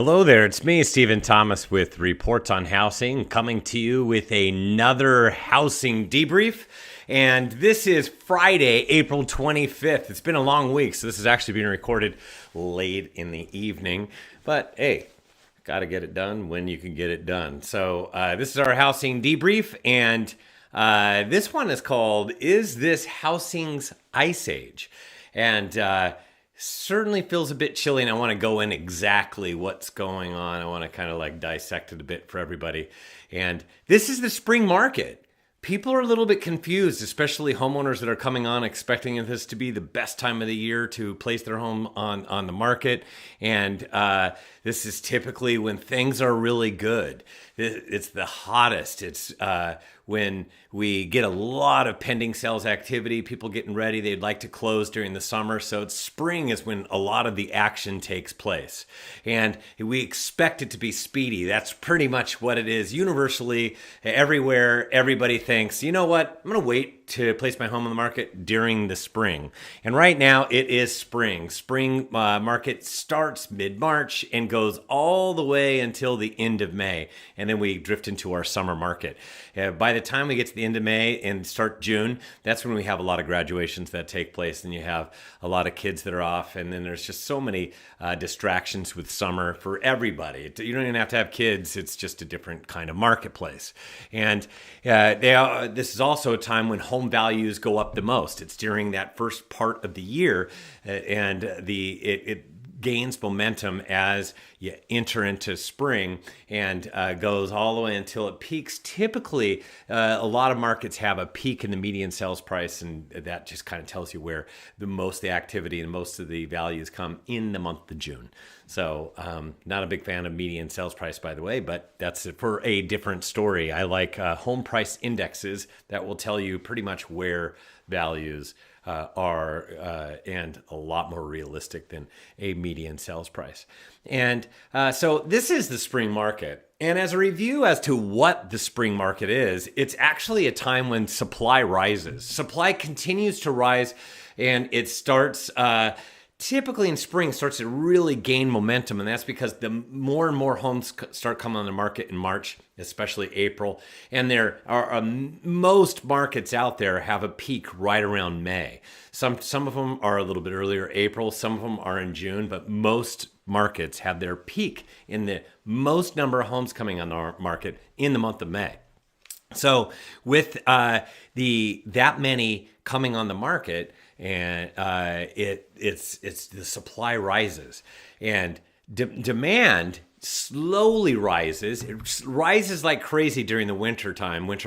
Hello there, it's me, Stephen Thomas, with Reports on Housing, coming to you with another housing debrief. And this is Friday, April 25th. It's been a long week, so this is actually being recorded late in the evening. But hey, got to get it done when you can get it done. So this is our housing debrief, and this one is called, Is This Housing's Ice Age? And certainly feels a bit chilly, and I want to go in exactly what's going on. I want to kind of like dissect it a bit for everybody. And this is the spring market. People are a little bit confused, especially homeowners that are coming on expecting this to be the best time of the year to place their home on the market. And this is typically when things are really good. It's the hottest. It's when we get a lot of pending sales activity, people getting ready. They'd like to close during the summer. So it's spring is when a lot of the action takes place. And we expect it to be speedy. That's pretty much what it is. Universally, everywhere, everybody thinks, you know what, I'm going to wait to place my home on the market during the spring. And right now it is spring. Spring market starts mid-March and goes all the way until the end of May. And then we drift into our summer market. By the time we get to the end of May and start June, that's when we have a lot of graduations that take place, and you have a lot of kids that are off, and then there's just so many distractions with summer for everybody. You don't even have to have kids. It's just a different kind of marketplace. And this is also a time when home values go up the most. It's during that first part of the year, and it gains momentum as you enter into spring and goes all the way until it peaks. Typically, a lot of markets have a peak in the median sales price, and that just kind of tells you where the most of the activity and most of the values come in the month of June. So not a big fan of median sales price, by the way, but that's for a different story. I like home price indexes that will tell you pretty much where values are and a lot more realistic than a median sales price. And so this is the spring market. And as a review as to what the spring market is, it's actually a time when supply rises. Supply continues to rise, and it starts typically in spring starts to really gain momentum, and that's because the more and more homes start coming on the market in March, especially April, and there are most markets out there have a peak right around May. Some of them are a little bit earlier, April, some of them are in June, but most markets have their peak in the most number of homes coming on the market in the month of May. So with that many coming on the market, and it's the supply rises, and demand slowly rises. It rises like crazy during the winter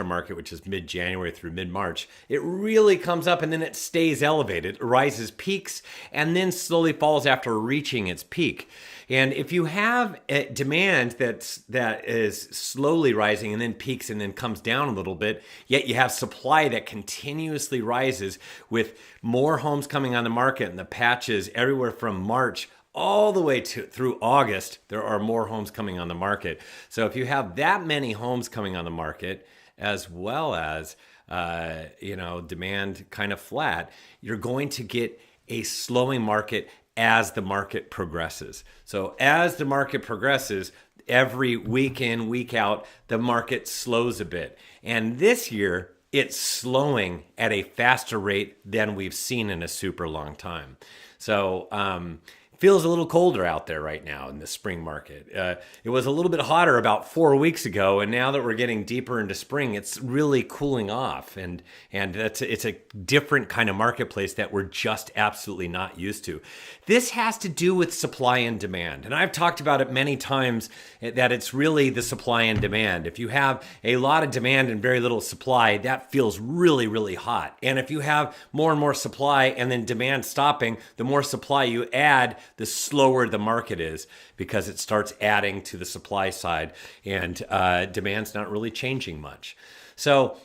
market, which is mid-January through mid-March. It really comes up and then it stays elevated. It rises, peaks, and then slowly falls after reaching its peak. And if you have a demand that is slowly rising and then peaks and then comes down a little bit, yet you have supply that continuously rises with more homes coming on the market, and the patches everywhere from March all the way through August, there are more homes coming on the market. So if you have that many homes coming on the market, as well as demand kind of flat, you're going to get a slowing market as the market progresses. So as the market progresses, every week in, week out, the market slows a bit. And this year, it's slowing at a faster rate than we've seen in a super long time. So feels a little colder out there right now in the spring market. It was a little bit hotter about 4 weeks ago, and now that we're getting deeper into spring, it's really cooling off, and it's a different kind of marketplace that we're just absolutely not used to. This has to do with supply and demand, and I've talked about it many times that it's really the supply and demand. If you have a lot of demand and very little supply, that feels really, really hot. And if you have more and more supply and then demand stopping, the more supply you add, the slower the market is, because it starts adding to the supply side, and demand's not really changing much. So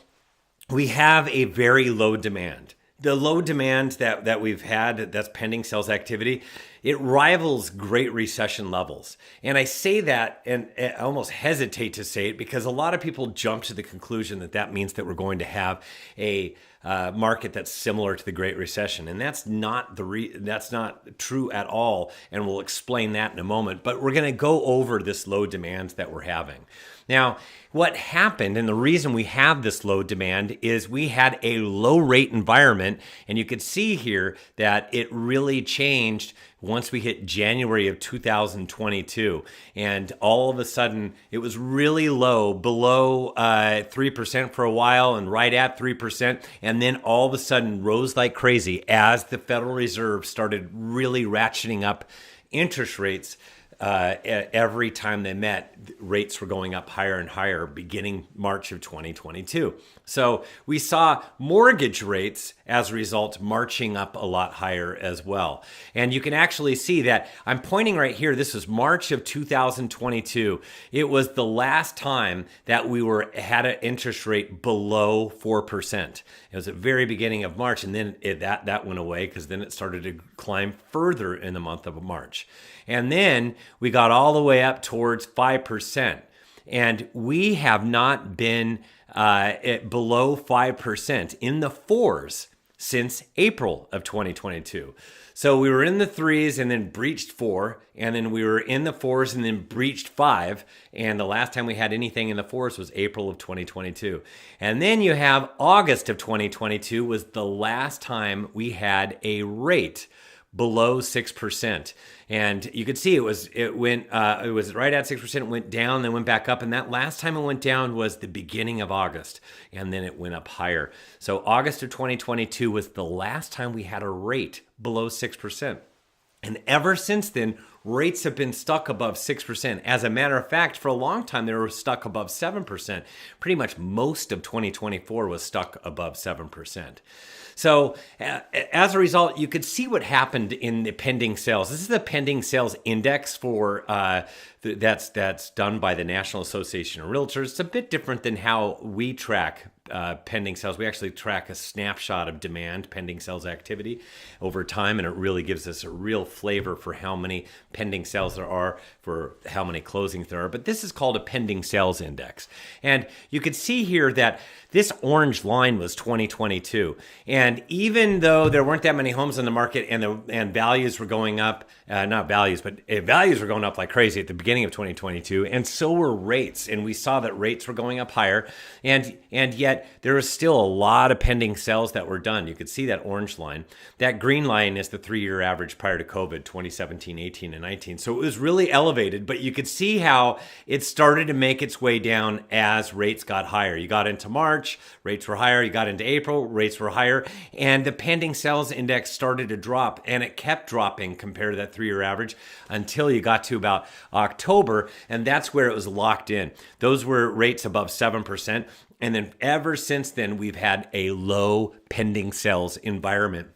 we have a very low demand. The low demand that we've had, that's pending sales activity, it rivals Great Recession levels. And I say that, and I almost hesitate to say it, because a lot of people jump to the conclusion that means that we're going to have a market that's similar to the Great Recession, and that's not that's not true at all. And we'll explain that in a moment. But we're going to go over this low demand that we're having. Now, what happened, and the reason we have this low demand, is we had a low rate environment, and you could see here that it really changed once we hit January of 2022. And all of a sudden, it was really low, below 3% for a while and right at 3%. And then all of a sudden rose like crazy as the Federal Reserve started really ratcheting up interest rates. Every time they met, rates were going up higher and higher beginning March of 2022. So we saw mortgage rates, as a result, marching up a lot higher as well. And you can actually see that I'm pointing right here. This is March of 2022. It was the last time that we had an interest rate below 4%. It was at the very beginning of March, and then that went away because then it started to climb further in the month of March. And then we got all the way up towards 5%. And we have not been below 5% in the fours since April of 2022. So we were in the threes and then breached 4, and then we were in the fours and then breached 5. And the last time we had anything in the fours was April of 2022. And then you have August of 2022 was the last time we had a rate below 6%. And you could see it was right at 6%, it went down, then went back up. And that last time it went down was the beginning of August, and then it went up higher. So August of 2022 was the last time we had a rate below 6%. And ever since then, rates have been stuck above 6%. As a matter of fact, for a long time, they were stuck above 7%. Pretty much most of 2024 was stuck above 7%. So as a result, you could see what happened in the pending sales. This is the pending sales index for that's done by the National Association of Realtors. It's a bit different than how we track pending sales. We actually track a snapshot of demand, pending sales activity over time, and it really gives us a real flavor for how many pending sales there are, for how many closings there are. But this is called a pending sales index. And you could see here that this orange line was 2022. And even though there weren't that many homes on the market and values were going up, values were going up like crazy at the beginning of 2022, and so were rates. And we saw that rates were going up higher, and yet there was still a lot of pending sales that were done. You could see that orange line. That green line is the 3-year average prior to COVID, 2017, 18, and 19. So it was really elevated, but you could see how it started to make its way down as rates got higher. You got into March, rates were higher. You got into April, rates were higher, and the pending sales index started to drop, and it kept dropping compared to that 3-year average until you got to about October, and that's where it was locked in. Those were rates above 7%. And then ever since then, we've had a low pending sales environment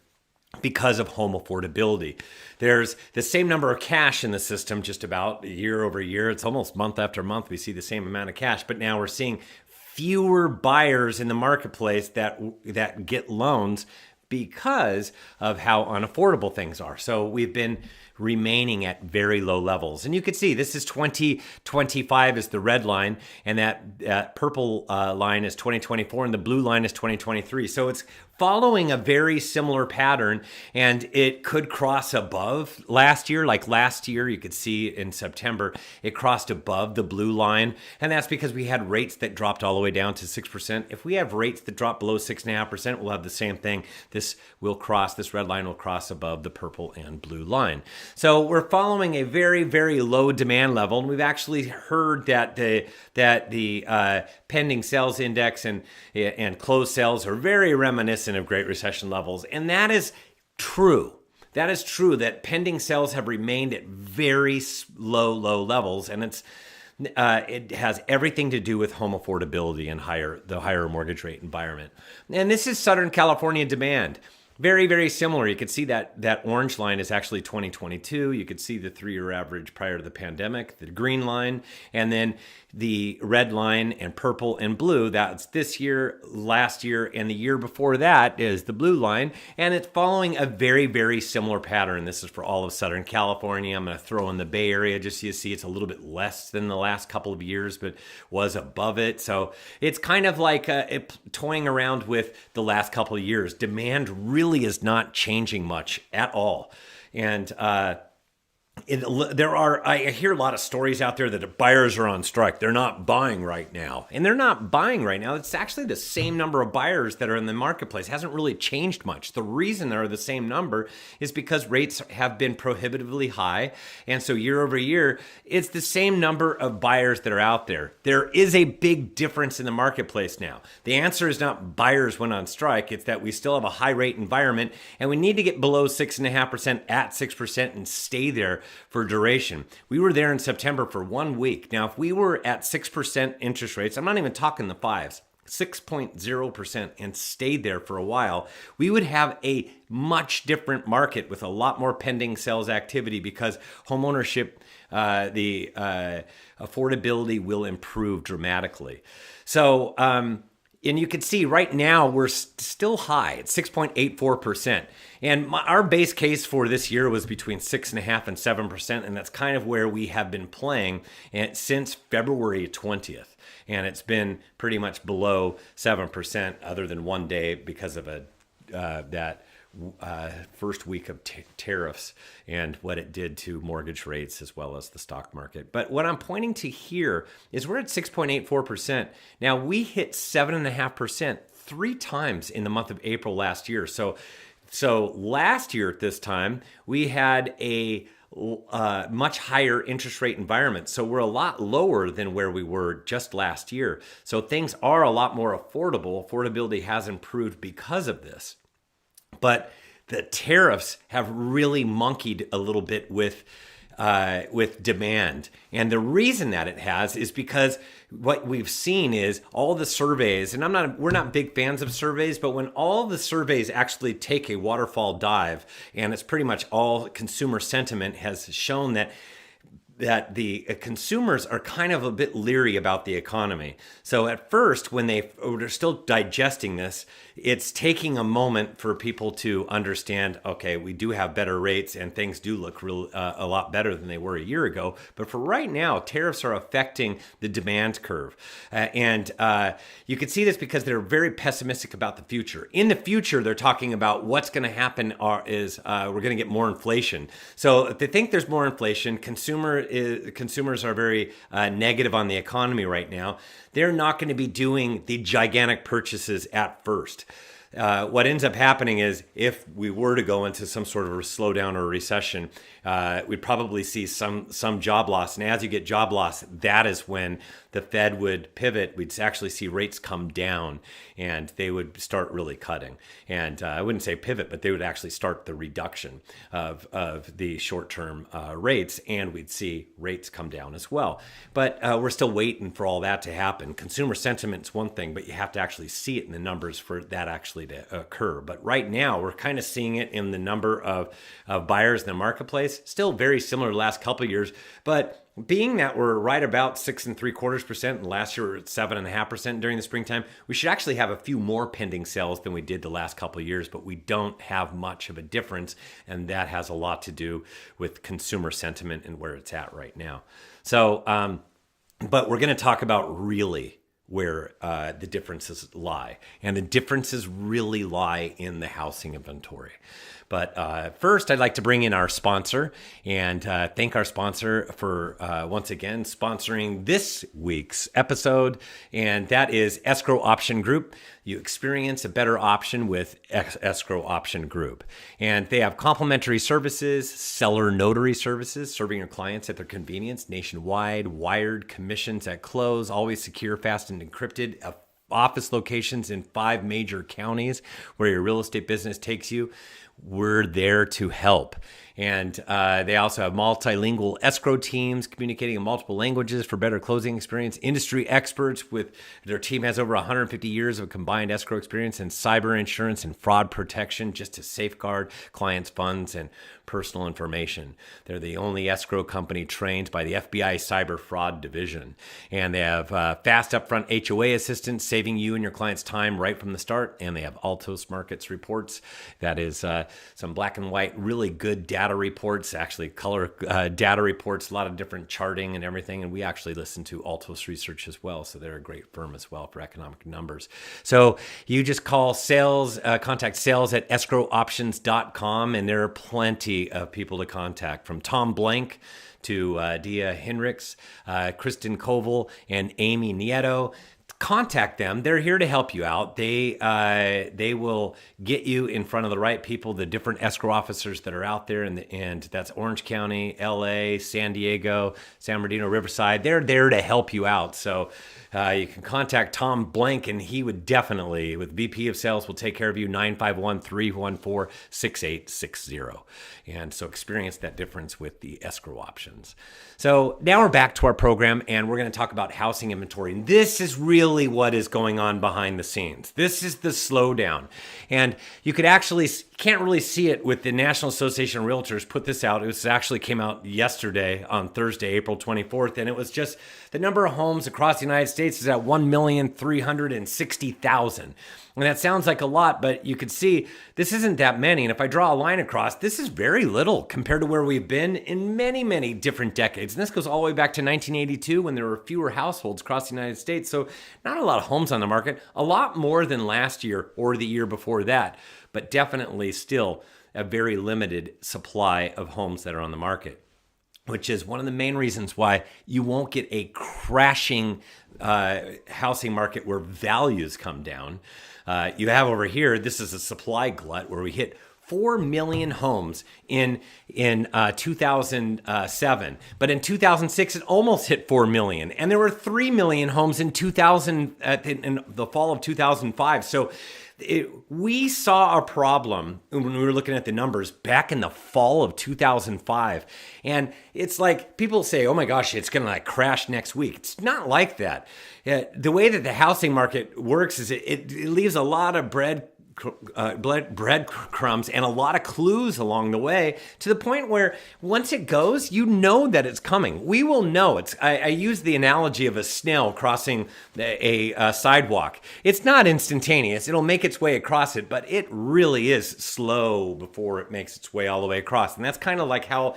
because of home affordability. There's the same number of cash in the system just about year over year. It's almost month after month. We see the same amount of cash, but now we're seeing fewer buyers in the marketplace that get loans because of how unaffordable things are. So we've been remaining at very low levels. And you can see this is 2025 is the red line, and that purple line is 2024, and the blue line is 2023. So it's following a very similar pattern, and it could cross above last year. Like last year, you could see in September, it crossed above the blue line, and that's because we had rates that dropped all the way down to 6%. If we have rates that drop below 6.5%, we'll have the same thing. This red line will cross above the purple and blue line. So we're following a very, very low demand level, and we've actually heard that the pending sales index and closed sales are very reminiscent of Great Recession levels, and that is true. That is true that pending sales have remained at very low levels, and it has everything to do with home affordability and the higher mortgage rate environment. And this is Southern California demand. very, very similar. You could see that orange line is actually 2022. You could see the 3-year average prior to the pandemic, the green line, and then the red line and purple and blue, that's this year, last year, and the year before that is the blue line. And it's following a very, very similar pattern. This is for all of Southern California. I'm going to throw in the Bay Area just so you see it's a little bit less than the last couple of years, but was above it. So it's kind of like toying around with the last couple of years. Demand really is not changing much at all. And I hear a lot of stories out there that the buyers are on strike. They're not buying right now. And they're not buying right now. It's actually the same number of buyers that are in the marketplace. It hasn't really changed much. The reason they're the same number is because rates have been prohibitively high. And so year over year, it's the same number of buyers that are out there. There is a big difference in the marketplace now. The answer is not buyers went on strike. It's that we still have a high rate environment and we need to get below 6.5% at 6% and stay there for duration. We were there in September for 1 week. Now, if we were at 6% interest rates, I'm not even talking the fives, 6.0% and stayed there for a while, we would have a much different market with a lot more pending sales activity because homeownership, the affordability will improve dramatically. So, and you can see right now we're still high at 6.84%. And our base case for this year was between 6.5% and 7%. And that's kind of where we have been playing since February 20th. And it's been pretty much below 7% other than one day because of that first week of tariffs and what it did to mortgage rates as well as the stock market. But what I'm pointing to here is we're at 6.84%. Now, we hit 7.5% 3 times in the month of April last year. So last year at this time, we had a much higher interest rate environment. So we're a lot lower than where we were just last year. So things are a lot more affordable. Affordability has improved because of this. But the tariffs have really monkeyed a little bit with demand. And the reason that it has is because what we've seen is all the surveys, and we're not big fans of surveys, but when all the surveys actually take a waterfall dive, and it's pretty much all consumer sentiment has shown that the consumers are kind of a bit leery about the economy. So at first, when they're still digesting this, it's taking a moment for people to understand, okay, we do have better rates and things do look a lot better than they were a year ago. But for right now, tariffs are affecting the demand curve. And you can see this because they're very pessimistic about the future. In the future, they're talking about what's going to happen is we're going to get more inflation. So if they think there's more inflation, consumers are very negative on the economy right now. They're not going to be doing the gigantic purchases at first. What ends up happening is if we were to go into some sort of a slowdown or a recession, we'd probably see some job loss. And as you get job loss, that is when the Fed would pivot. We'd actually see rates come down and they would start really cutting. And I wouldn't say pivot, but they would actually start the reduction of the short-term rates, and we'd see rates come down as well. But we're still waiting for all that to happen. Consumer sentiment's one thing, but you have to actually see it in the numbers for that actually to occur. But right now, we're kind of seeing it in the number of buyers in the marketplace. Still very similar to the last couple of years, but being that we're right about 6.75%, and last year we were at 7.5% during the springtime, we should actually have a few more pending sales than we did the last couple of years, but we don't have much of a difference, and that has a lot to do with consumer sentiment and where it's at right now. So, but we're going to talk about really where the differences lie, and the differences really lie in the housing inventory. But first, I'd like to bring in our sponsor and thank our sponsor for once again sponsoring this week's episode, and that is Escrow Option Group. You experience a better option with Escrow Option Group. And they have complimentary services, seller notary services, serving your clients at their convenience, nationwide, wired, commissions at close, always secure, fast, and encrypted, office locations in 5 major counties where your real estate business takes you. We're there to help. And they also have multilingual escrow teams communicating in multiple languages for better closing experience. Industry experts with their team has over 150 years of combined escrow experience in cyber insurance and fraud protection just to safeguard clients' funds and personal information. They're the only escrow company trained by the FBI Cyber Fraud Division. And they have fast upfront HOA assistance, saving you and your clients time right from the start. And they have Altos Markets reports. That is some black and white, really good data reports, actually color data reports, a lot of different charting and everything. And we actually listen to Altos Research as well. So they're a great firm as well for economic numbers. So you just call sales, contact sales at escrowoptions.com, and there are plenty of people to contact, from Tom Blank to Dia Hinrichs, Kristen Koval, and Amy Nieto. Contact them. They're here to help you out. They will get you in front of the right people, the different escrow officers that are out there, and that's Orange County, LA, San Diego, San Bernardino, Riverside. They're there to help you out. So you can contact Tom Blank, and he would definitely, with VP of Sales, will take care of you, 951-314-6860. And so experience that difference with the escrow options. So now we're back to our program, and we're going to talk about housing inventory. And this is really what is going on behind the scenes. This is the slowdown. And you could actually, can't really see it with the National Association of Realtors put this out. It was actually came out yesterday on Thursday, April 24th. And it was just the number of homes across the United States is at 1,360,000. And that sounds like a lot, but you could see this isn't that many. And if I draw a line across, this is very little compared to where we've been in many, many different decades. And this goes all the way back to 1982 when there were fewer households across the United States. So not a lot of homes on the market, a lot more than last year or the year before that, but definitely still a very limited supply of homes that are on the market, which is one of the main reasons why you won't get a crashing housing market where values come down. You have over here, this is a supply glut where we hit 4 million homes in 2007. But in 2006, it almost hit 4 million. And there were 3 million homes in the fall of 2005. So we saw a problem when we were looking at the numbers back in the fall of 2005. And it's like people say, oh my gosh, it's going to like crash next week. It's not like that. The way that the housing market works is it leaves a lot of breadcrumbs and a lot of clues along the way, to the point where once it goes, you know that it's coming. We will know. I use the analogy of a snail crossing a sidewalk. It's not instantaneous. It'll make its way across it, but it really is slow before it makes its way all the way across. And that's kind of like how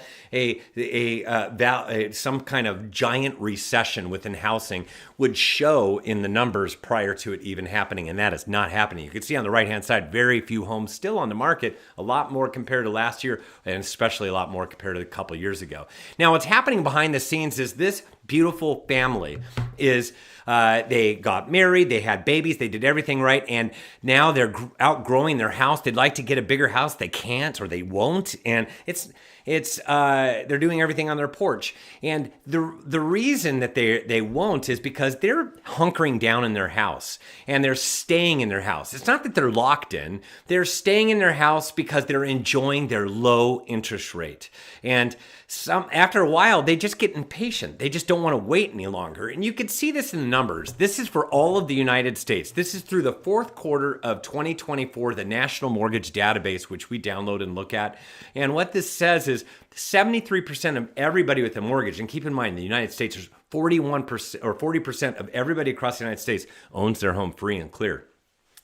some kind of giant recession within housing would show in the numbers prior to it even happening. And that is not happening. You can see on the right-hand side, very few homes still on the market, a lot more compared to last year, and especially a lot more compared to a couple years ago. Now, what's happening behind the scenes is this beautiful family is they got married, they had babies, they did everything right, and now they're outgrowing their house. They'd like to get a bigger house. They can't, or they won't, and they're doing everything on their porch. And the reason that they won't is because they're hunkering down in their house and they're staying in their house. It's not that they're locked in. They're staying in their house because they're enjoying their low interest rate. And after a while, they just get impatient. They just don't want to wait any longer. And you can see this in the numbers. This is for all of the United States. This is through the fourth quarter of 2024, the National Mortgage Database, which we download and look at. And what this says is 73% of everybody with a mortgage, and keep in mind, the United States, there's 41% or 40% of everybody across the United States owns their home free and clear.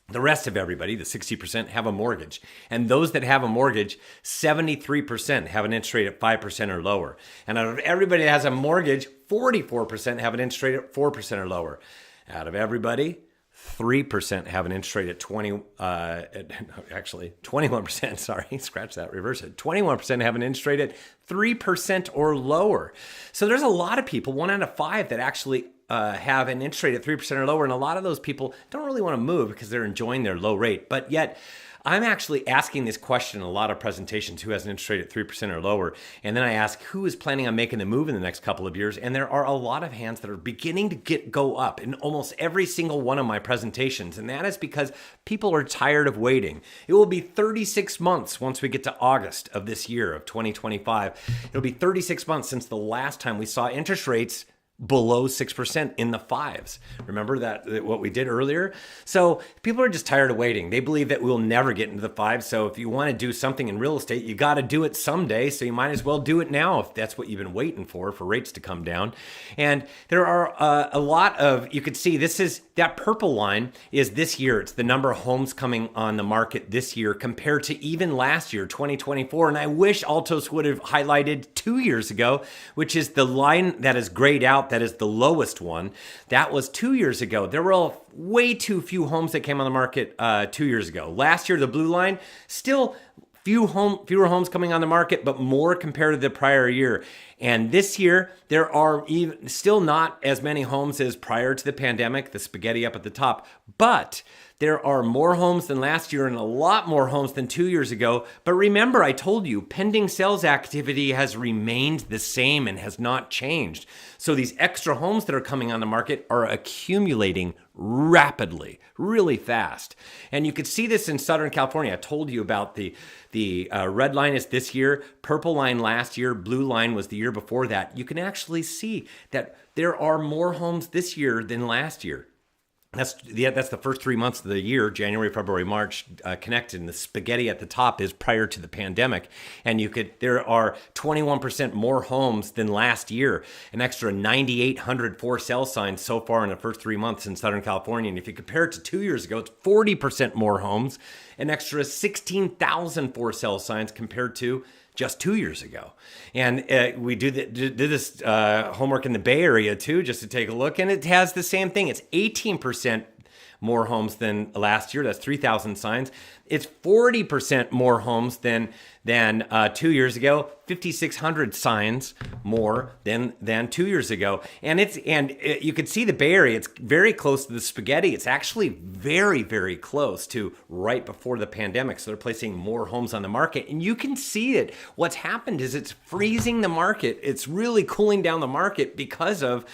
The rest of everybody, the 60%, have a mortgage. And those that have a mortgage, 73% have an interest rate at 5% or lower. And out of everybody that has a mortgage, 44% have an interest rate at 4% or lower. Out of everybody, 3% have an interest rate at 21%, sorry, scratch that, reverse it. 21% have an interest rate at 3% or lower. So there's a lot of people, 1 out of 5, that actually have an interest rate at 3% or lower. And a lot of those people don't really want to move because they're enjoying their low rate. But yet, I'm actually asking this question in a lot of presentations: who has an interest rate at 3% or lower? And then I ask, who is planning on making the move in the next couple of years? And there are a lot of hands that are beginning to go up in almost every single one of my presentations. And that is because people are tired of waiting. It will be 36 months once we get to August of this year of 2025. It'll be 36 months since the last time we saw interest rates below 6% in the fives. Remember that what we did earlier? So people are just tired of waiting. They believe that we'll never get into the fives. So if you want to do something in real estate, you got to do it someday. So you might as well do it now if that's what you've been waiting for rates to come down. And there are a lot of, you could see that purple line is this year. It's the number of homes coming on the market this year compared to even last year, 2024. And I wish Altos would have highlighted 2 years ago, which is the line that is grayed out. That is the lowest one. That was 2 years ago. There were way too few homes that came on the market 2 years ago. Last year, the blue line, still fewer homes coming on the market, but more compared to the prior year. And this year, there are still not as many homes as prior to the pandemic, the spaghetti up at the top, but there are more homes than last year and a lot more homes than 2 years ago. But remember, I told you, pending sales activity has remained the same and has not changed. So these extra homes that are coming on the market are accumulating rapidly, really fast. And you could see this in Southern California. I told you about the red line is this year, purple line last year, blue line was the year before that. You can actually see that there are more homes this year than last year. That's the first 3 months of the year, January, February, March, connected. And the spaghetti at the top is prior to the pandemic. And there are 21% more homes than last year, an extra 9,800 for sale signs so far in the first 3 months in Southern California. And if you compare it to 2 years ago, it's 40% more homes, an extra 16,000 for sale signs compared to just 2 years ago. And we did this homework in the Bay Area too, just to take a look. And it has the same thing. It's 18% more homes than last year. That's 3,000 signs. It's 40% more homes than 2 years ago. 5,600 signs more than 2 years ago. And you can see the Bay Area. It's very close to the spaghetti. It's actually very, very close to right before the pandemic. So they're placing more homes on the market, and you can see it. What's happened is it's freezing the market. It's really cooling down the market because of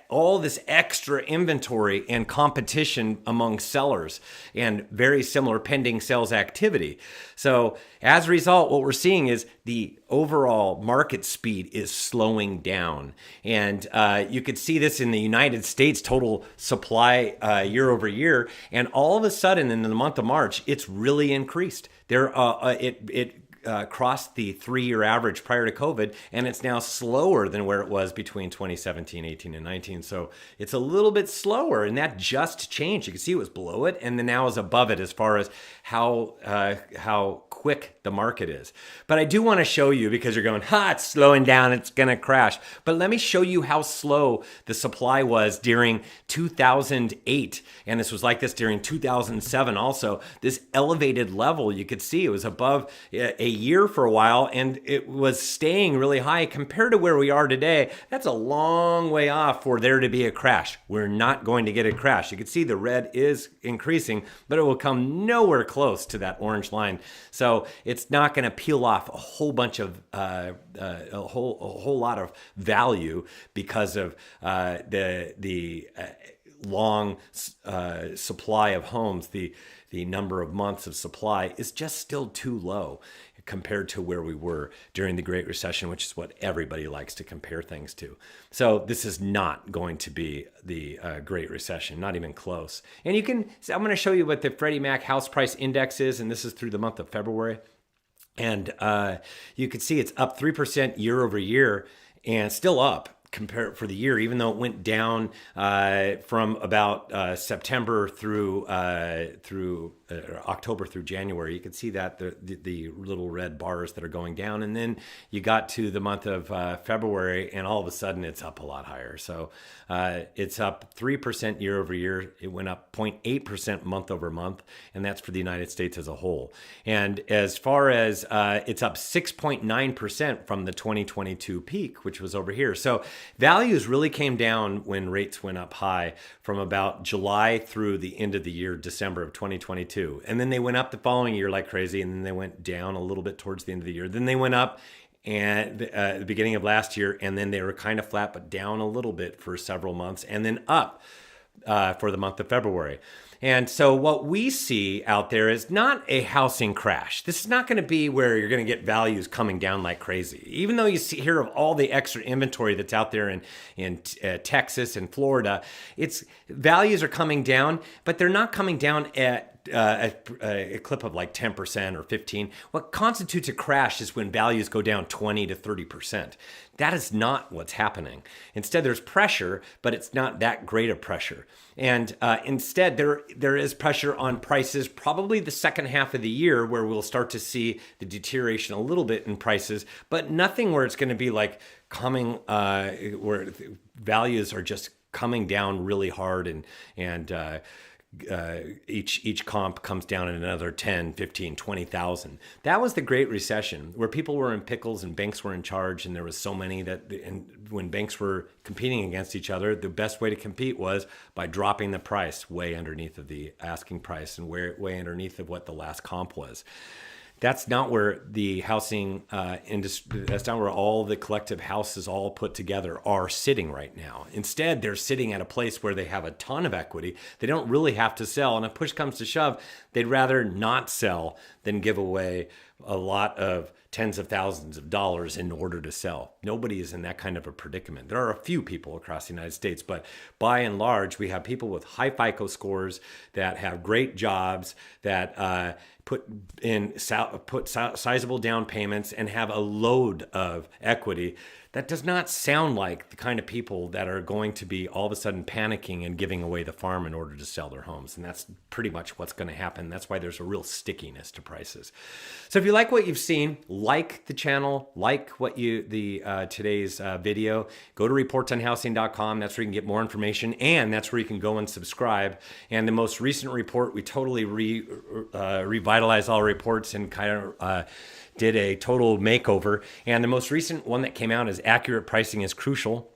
all this extra inventory and competition among sellers and very similar pending sales activity. So as a result, what we're seeing is the overall market speed is slowing down. And you could see this in the United States total supply year over year. And all of a sudden in the month of March, it's really increased. It crossed the 3-year average prior to COVID, and it's now slower than where it was between 2017, 18, and 19. So it's a little bit slower, and that just changed. You can see it was below it, and then now is above it as far as how quick the market is. But I do want to show you, because you're going, it's slowing down, it's going to crash. But let me show you how slow the supply was during 2008, and this was like this during 2007 also. This elevated level, you could see it was above a year for a while, and it was staying really high compared to where we are today. That's a long way off for there to be a crash. We're not going to get a crash. You can see the red is increasing, but it will come nowhere close to that orange line. So it's not going to peel off a whole bunch of a whole lot of value because of the long supply of homes. The number of months of supply is just still too low compared to where we were during the Great Recession, which is what everybody likes to compare things to. So this is not going to be the Great Recession, not even close. And I'm going to show you what the Freddie Mac House Price Index is, and this is through the month of February. And you can see it's up 3% year over year, and still up compared for the year, even though it went down from about September through October through January. You can see that the little red bars that are going down, and then you got to the month of February, and all of a sudden it's up a lot higher. So it's up 3% year over year. It went up 0.8% month over month, and that's for the United States as a whole. And as far as it's up 6.9% from the 2022 peak, which was over here. So values really came down when rates went up high from about July through the end of the year, December of 2022. too. And then they went up the following year like crazy, and then they went down a little bit towards the end of the year. Then they went up and the beginning of last year, and then they were kind of flat, but down a little bit for several months, and then up for the month of February. And so what we see out there is not a housing crash. This is not going to be where you're going to get values coming down like crazy. Even though you hear of all the extra inventory that's out there in Texas and Florida, values are coming down, but they're not coming down at a clip of like 10% or 15. What constitutes a crash is when values go down 20 to 30%. That is not what's happening. Instead, there's pressure, but it's not that great of pressure. And instead, there is pressure on prices probably the second half of the year, where we'll start to see the deterioration a little bit in prices, but nothing where it's going to be like coming, where values are just coming down really hard and each comp comes down in another 10, 15, 20,000. That was the Great Recession, where people were in pickles and banks were in charge, and there was so many and when banks were competing against each other, the best way to compete was by dropping the price way underneath of the asking price and way underneath of what the last comp was. That's not where the housing industry, that's not where all the collective houses all put together are sitting right now. Instead, they're sitting at a place where they have a ton of equity. They don't really have to sell. And if push comes to shove, they'd rather not sell than give away a lot of tens of thousands of dollars in order to sell. Nobody is in that kind of a predicament. There are a few people across the United States, but by and large, we have people with high FICO scores that have great jobs, that put sizable down payments and have a load of equity. That does not sound like the kind of people that are going to be all of a sudden panicking and giving away the farm in order to sell their homes. And that's pretty much what's going to happen. That's why there's a real stickiness to prices. So if you like what you've seen, like the channel, like what today's video, go to reportsonhousing.com. That's where you can get more information, and that's where you can go and subscribe. And the most recent report, we totally revitalized all reports and kind of did a total makeover. And the most recent one that came out is Accurate Pricing is Crucial.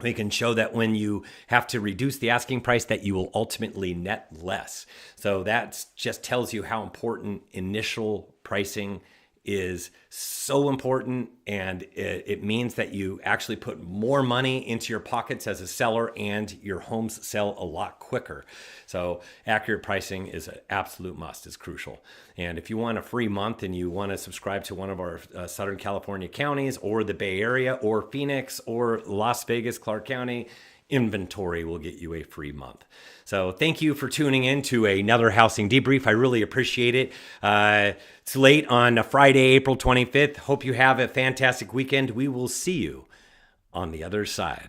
We can show that when you have to reduce the asking price, that you will ultimately net less. So that just tells you how important initial pricing is. So important, and it means that you actually put more money into your pockets as a seller, and your homes sell a lot quicker. So accurate pricing is an absolute must, is crucial. And if you want a free month and you want to subscribe to one of our Southern California counties, or the Bay Area, or Phoenix, or Las Vegas, Clark County, inventory will get you a free month. So thank you for tuning in to another housing debrief. I really appreciate it. It's late on a Friday, April 25th. Hope you have a fantastic weekend. We will see you on the other side.